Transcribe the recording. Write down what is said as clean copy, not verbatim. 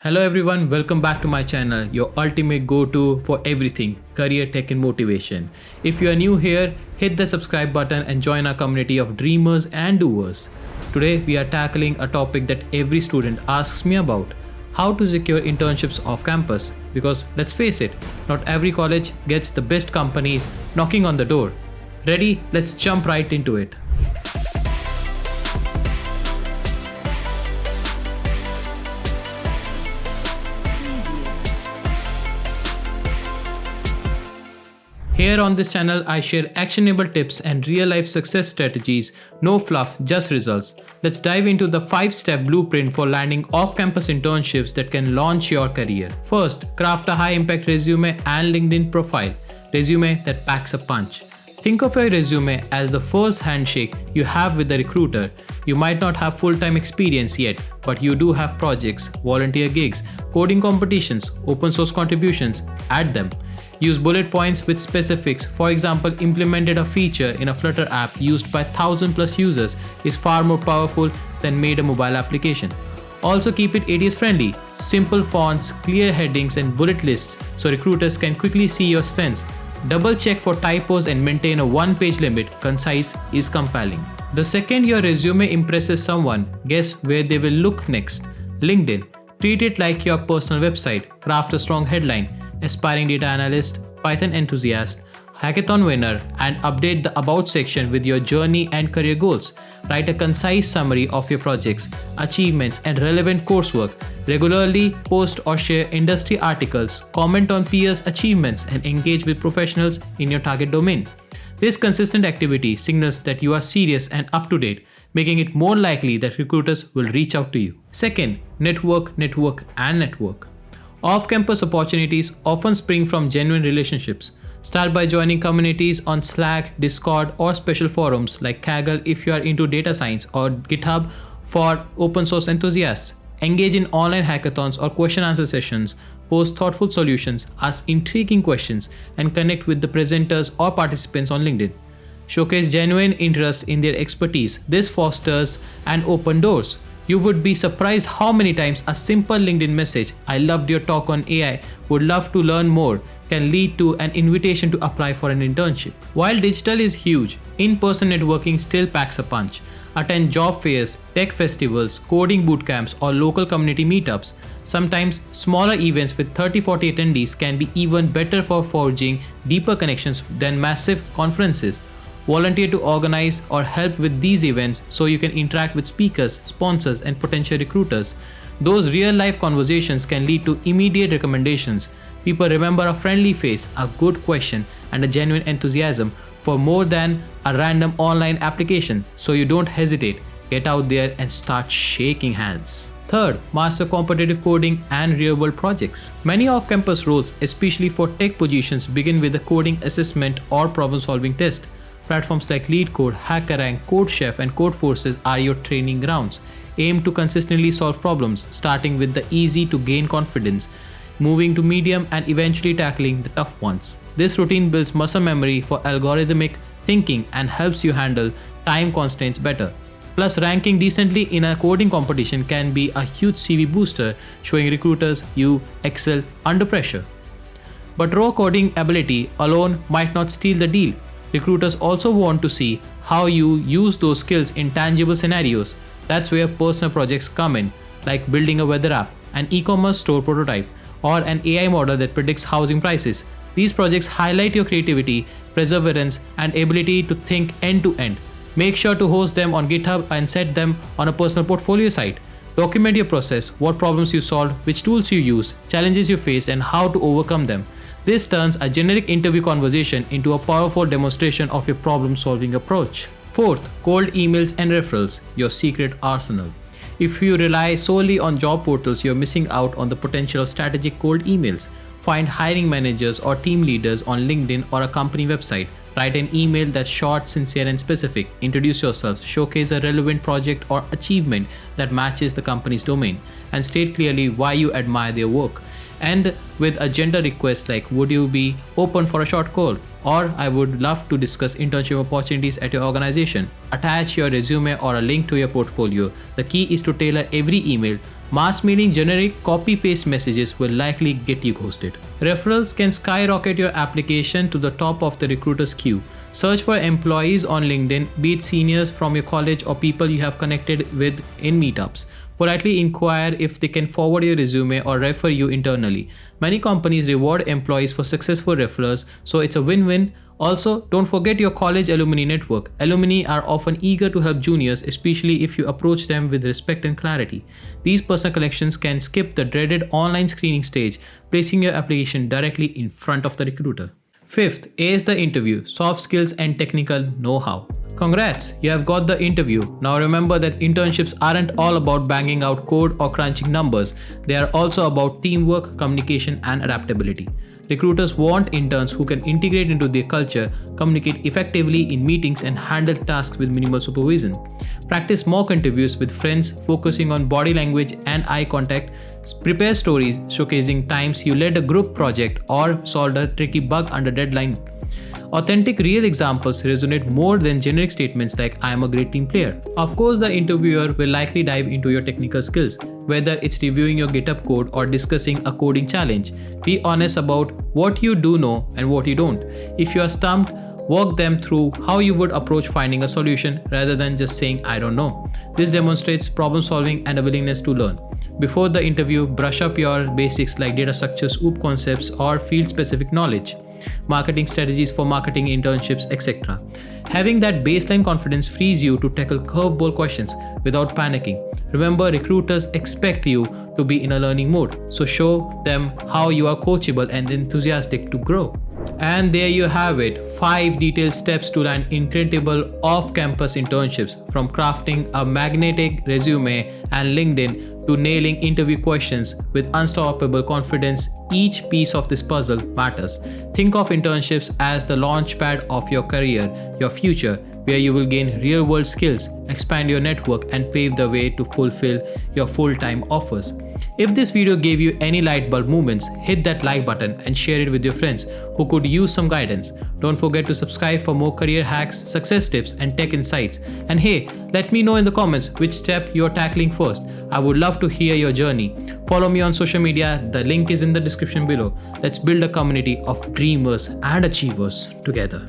Hello everyone, welcome back to my channel, your ultimate go-to for everything career tech and motivation. If you are new here, hit the subscribe button and join our community of dreamers and doers. Today we are tackling a topic that every student asks me about: how to secure internships off campus. Because let's face it, not every college gets the best companies knocking on the door. Ready? Let's jump right into it. Here on this channel, I share actionable tips and real-life success strategies. No fluff, just results. Let's dive into the 5-step blueprint for landing off-campus internships that can launch your career. First, craft a high-impact resume and LinkedIn profile. Resume that packs a punch. Think of your resume as the first handshake you have with the recruiter. You might not have full-time experience yet, but you do have projects, volunteer gigs, coding competitions, open source contributions. Add them. Use bullet points with specifics. For example, implemented a feature in a Flutter app used by 1,000+ users is far more powerful than made a mobile application. Also keep it ATS friendly. Simple fonts, clear headings and bullet lists so recruiters can quickly see your strengths. Double check for typos and maintain a one-page limit. Concise is compelling. The second your resume impresses someone, guess where they will look next? LinkedIn. Treat it like your personal website. Craft a strong headline: aspiring data analyst, Python enthusiast, hackathon winner, and update the about section with your journey and career goals. Write a concise summary of your projects, achievements, and relevant coursework. Regularly post or share industry articles, comment on peers' achievements, and engage with professionals in your target domain. This consistent activity signals that you are serious and up to date, making it more likely that recruiters will reach out to you. Second, network, and network. Off-campus opportunities often spring from genuine relationships. Start by joining communities on Slack, Discord, or special forums like Kaggle if you are into data science, or GitHub for open source enthusiasts. Engage in online hackathons or question-answer sessions. Post thoughtful solutions, ask intriguing questions, and connect with the presenters or participants on LinkedIn. Showcase genuine interest in their expertise. This fosters and opens doors. You would be surprised how many times a simple LinkedIn message, "I loved your talk on AI, would love to learn more," can lead to an invitation to apply for an internship. While digital is huge, in-person networking still packs a punch. Attend job fairs, tech festivals, coding bootcamps, or local community meetups. Sometimes smaller events with 30-40 attendees can be even better for forging deeper connections than massive conferences. Volunteer to organize or help with these events so you can interact with speakers, sponsors, and potential recruiters. Those real-life conversations can lead to immediate recommendations. People remember a friendly face, a good question, and a genuine enthusiasm for more than a random online application. So you don't hesitate. Get out there and start shaking hands. Third, master competitive coding and real-world projects. Many off-campus roles, especially for tech positions, begin with a coding assessment or problem-solving test. Platforms like LeetCode, HackerRank, CodeChef, and CodeForces are your training grounds. Aim to consistently solve problems, starting with the easy to gain confidence, moving to medium, and eventually tackling the tough ones. This routine builds muscle memory for algorithmic thinking and helps you handle time constraints better. Plus, ranking decently in a coding competition can be a huge CV booster, showing recruiters you excel under pressure. But raw coding ability alone might not steal the deal. Recruiters also want to see how you use those skills in tangible scenarios. That's where personal projects come in, like building a weather app, an e-commerce store prototype, or an AI model that predicts housing prices. These projects highlight your creativity, perseverance, and ability to think end to end. Make sure to host them on GitHub and set them on a personal portfolio site. Document your process, what problems you solved, which tools you used, challenges you faced, and how to overcome them. This turns a generic interview conversation into a powerful demonstration of your problem-solving approach. Fourth, cold emails and referrals, your secret arsenal. If you rely solely on job portals, you're missing out on the potential of strategic cold emails. Find hiring managers or team leaders on LinkedIn or a company website. Write an email that's short, sincere, and specific. Introduce yourself, showcase a relevant project or achievement that matches the company's domain, and state clearly why you admire their work. And with agenda requests like, "Would you be open for a short call?" or "I would love to discuss internship opportunities at your organization." Attach your resume or a link to your portfolio. The key is to tailor every email Mass mailing generic copy-paste messages will likely get you ghosted. Referrals can skyrocket your application to the top of the recruiter's queue. Search for employees on LinkedIn, be it seniors from your college or people you have connected with in meetups. Politely inquire if they can forward your resume or refer you internally. Many companies reward employees for successful referrals, so it's a win-win. Also, don't forget your college alumni network. Alumni are often eager to help juniors, especially if you approach them with respect and clarity. These personal connections can skip the dreaded online screening stage, placing your application directly in front of the recruiter. Fifth, ace the interview, soft skills and technical know-how. Congrats, you have got the interview. Now remember that internships aren't all about banging out code or crunching numbers. They are also about teamwork, communication, and adaptability. Recruiters want interns who can integrate into their culture, communicate effectively in meetings, and handle tasks with minimal supervision. Practice mock interviews with friends, focusing on body language and eye contact. Prepare stories showcasing times you led a group project or solved a tricky bug under deadline. Authentic, real examples resonate more than generic statements like "I am a great team player." Of course, the interviewer will likely dive into your technical skills, whether it's reviewing your GitHub code or discussing a coding challenge. Be honest about what you do know and what you don't. If you are stumped, walk them through how you would approach finding a solution rather than just saying "I don't know." This demonstrates problem solving and a willingness to learn. Before the interview, brush up your basics like data structures, OOP concepts, or field-specific knowledge, marketing strategies for marketing internships, etc. Having that baseline confidence frees you to tackle curveball questions without panicking. Remember, recruiters expect you to be in a learning mode, so show them how you are coachable and enthusiastic to grow. And there you have it, 5 detailed steps to land incredible off-campus internships, from crafting a magnetic resume and LinkedIn to nailing interview questions with unstoppable confidence. Each piece of this puzzle matters. Think of internships as the launchpad of your career, your future, where you will gain real-world skills, expand your network, and pave the way to fulfill your full-time offers. If this video gave you any light bulb moments, hit that like button and share it with your friends who could use some guidance. Don't forget to subscribe for more career hacks, success tips, and tech insights. And hey, let me know in the comments which step you're tackling first. I would love to hear your journey. Follow me on social media, the link is in the description below. Let's build a community of dreamers and achievers together.